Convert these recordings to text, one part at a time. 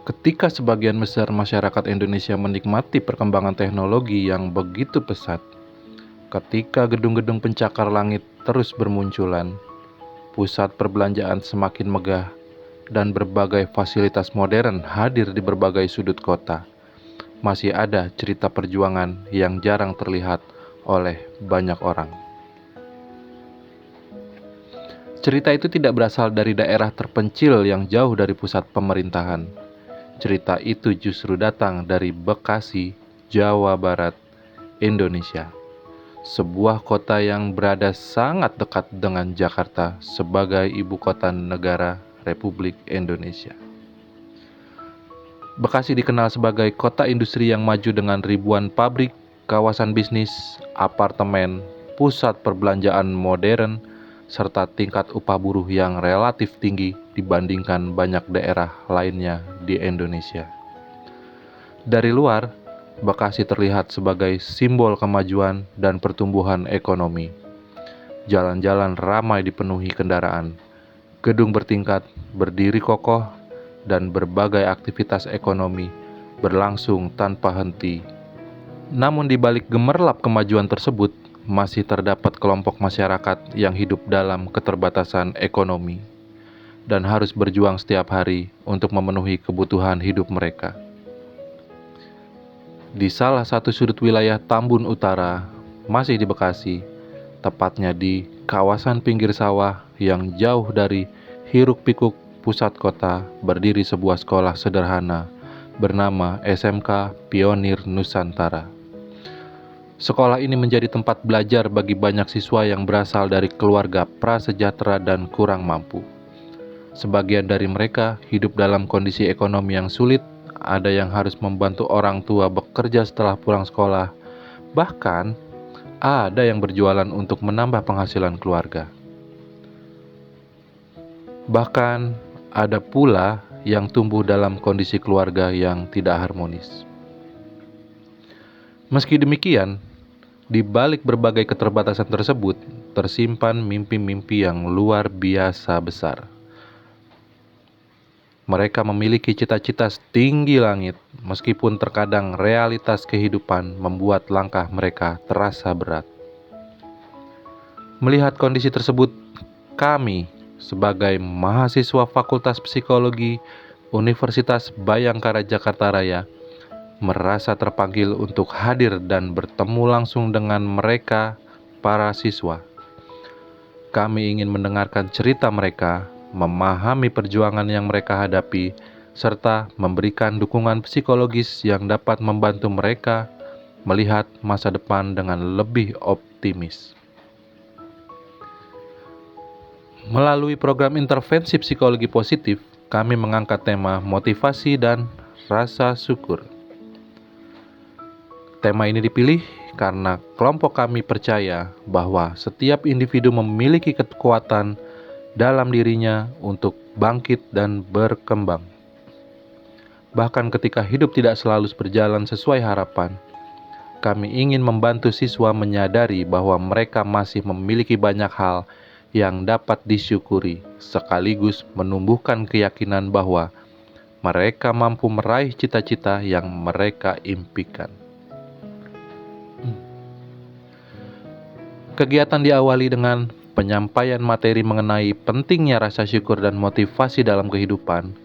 Ketika sebagian besar masyarakat Indonesia menikmati perkembangan teknologi yang begitu pesat, ketika gedung-gedung pencakar langit terus bermunculan, pusat perbelanjaan semakin megah, dan berbagai fasilitas modern hadir di berbagai sudut kota, masih ada cerita perjuangan yang jarang terlihat oleh banyak orang. Cerita itu tidak berasal dari daerah terpencil yang jauh dari pusat pemerintahan. Cerita itu justru datang dari Bekasi, Jawa Barat, Indonesia. Sebuah kota yang berada sangat dekat dengan Jakarta sebagai ibu kota negara Republik Indonesia. Bekasi dikenal sebagai kota industri yang maju dengan ribuan pabrik, kawasan bisnis, apartemen, pusat perbelanjaan modern, serta tingkat upah buruh yang relatif tinggi dibandingkan banyak daerah lainnya di Indonesia. Dari luar, Bekasi terlihat sebagai simbol kemajuan dan pertumbuhan ekonomi. Jalan-jalan ramai dipenuhi kendaraan, gedung bertingkat berdiri kokoh, dan berbagai aktivitas ekonomi berlangsung tanpa henti. Namun di balik gemerlap kemajuan tersebut, masih terdapat kelompok masyarakat yang hidup dalam keterbatasan ekonomi dan harus berjuang setiap hari untuk memenuhi kebutuhan hidup mereka. Di salah satu sudut wilayah Tambun Utara, masih di Bekasi, tepatnya di kawasan pinggir sawah yang jauh dari hiruk-pikuk pusat kota, berdiri sebuah sekolah sederhana bernama SMK Pionir Nusantara. Sekolah ini menjadi tempat belajar bagi banyak siswa yang berasal dari keluarga prasejahtera dan kurang mampu. Sebagian dari mereka hidup dalam kondisi ekonomi yang sulit, ada yang harus membantu orang tua bekerja setelah pulang sekolah, bahkan ada yang berjualan untuk menambah penghasilan keluarga. Bahkan ada pula yang tumbuh dalam kondisi keluarga yang tidak harmonis. Meski demikian, di balik berbagai keterbatasan tersebut, tersimpan mimpi-mimpi yang luar biasa besar. Mereka memiliki cita-cita setinggi langit, meskipun terkadang realitas kehidupan membuat langkah mereka terasa berat. Melihat kondisi tersebut, kami sebagai mahasiswa Fakultas Psikologi Universitas Bhayangkara Jakarta Raya merasa terpanggil untuk hadir dan bertemu langsung dengan mereka, para siswa. Kami ingin mendengarkan cerita mereka, memahami perjuangan yang mereka hadapi, serta memberikan dukungan psikologis yang dapat membantu mereka melihat masa depan dengan lebih optimis. Melalui program intervensi psikologi positif, kami mengangkat tema motivasi dan rasa syukur. Tema ini dipilih karena kelompok kami percaya bahwa setiap individu memiliki kekuatan dalam dirinya untuk bangkit dan berkembang. Bahkan ketika hidup tidak selalu berjalan sesuai harapan, kami ingin membantu siswa menyadari bahwa mereka masih memiliki banyak hal yang dapat disyukuri, sekaligus menumbuhkan keyakinan bahwa mereka mampu meraih cita-cita yang mereka impikan. Kegiatan diawali dengan penyampaian materi mengenai pentingnya rasa syukur dan motivasi dalam kehidupan,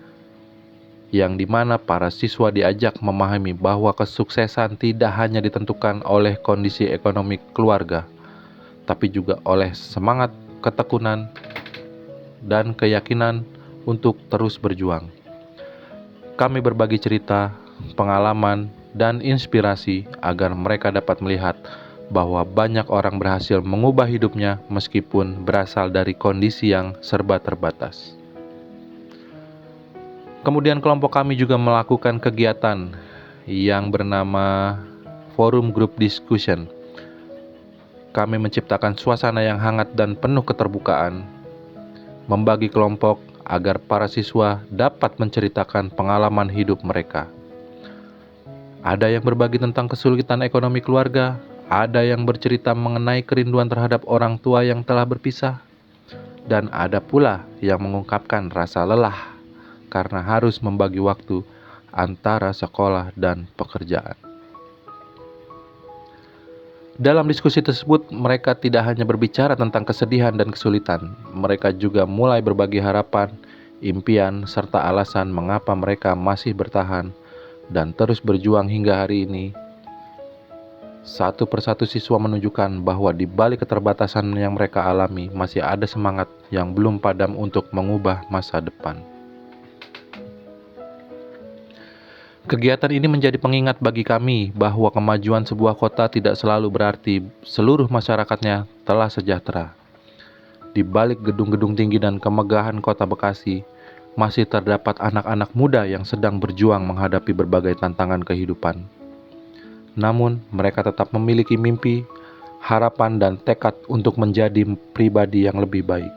yang dimana para siswa diajak memahami bahwa kesuksesan tidak hanya ditentukan oleh kondisi ekonomi keluarga, tapi juga oleh semangat, ketekunan, dan keyakinan untuk terus berjuang. Kami berbagi cerita, pengalaman, dan inspirasi agar mereka dapat melihat bahwa banyak orang berhasil mengubah hidupnya meskipun berasal dari kondisi yang serba terbatas. Kemudian kelompok kami juga melakukan kegiatan yang bernama Forum Group Discussion. Kami menciptakan suasana yang hangat dan penuh keterbukaan, membagi kelompok agar para siswa dapat menceritakan pengalaman hidup mereka. Ada yang berbagi tentang kesulitan ekonomi keluarga, ada yang bercerita mengenai kerinduan terhadap orang tua yang telah berpisah, dan ada pula yang mengungkapkan rasa lelah karena harus membagi waktu antara sekolah dan pekerjaan. Dalam diskusi tersebut, mereka tidak hanya berbicara tentang kesedihan dan kesulitan, mereka juga mulai berbagi harapan, impian, serta alasan mengapa mereka masih bertahan dan terus berjuang hingga hari ini. Satu persatu siswa menunjukkan bahwa di balik keterbatasan yang mereka alami, masih ada semangat yang belum padam untuk mengubah masa depan. Kegiatan ini menjadi pengingat bagi kami bahwa kemajuan sebuah kota tidak selalu berarti seluruh masyarakatnya telah sejahtera. Di balik gedung-gedung tinggi dan kemegahan kota Bekasi, masih terdapat anak-anak muda yang sedang berjuang menghadapi berbagai tantangan kehidupan. Namun, mereka tetap memiliki mimpi, harapan, dan tekad untuk menjadi pribadi yang lebih baik.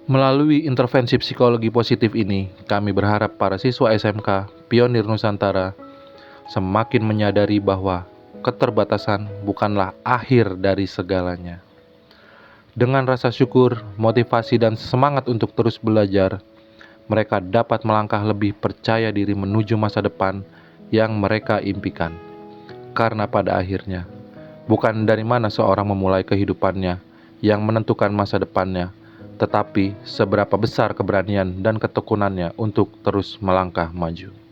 Melalui intervensi psikologi positif ini, kami berharap para siswa SMK Pionir Nusantara semakin menyadari bahwa keterbatasan bukanlah akhir dari segalanya. Dengan rasa syukur, motivasi, dan semangat untuk terus belajar, mereka dapat melangkah lebih percaya diri menuju masa depan yang mereka impikan. Karena pada akhirnya, bukan dari mana seorang memulai kehidupannya yang menentukan masa depannya, tetapi seberapa besar keberanian dan ketekunannya untuk terus melangkah maju.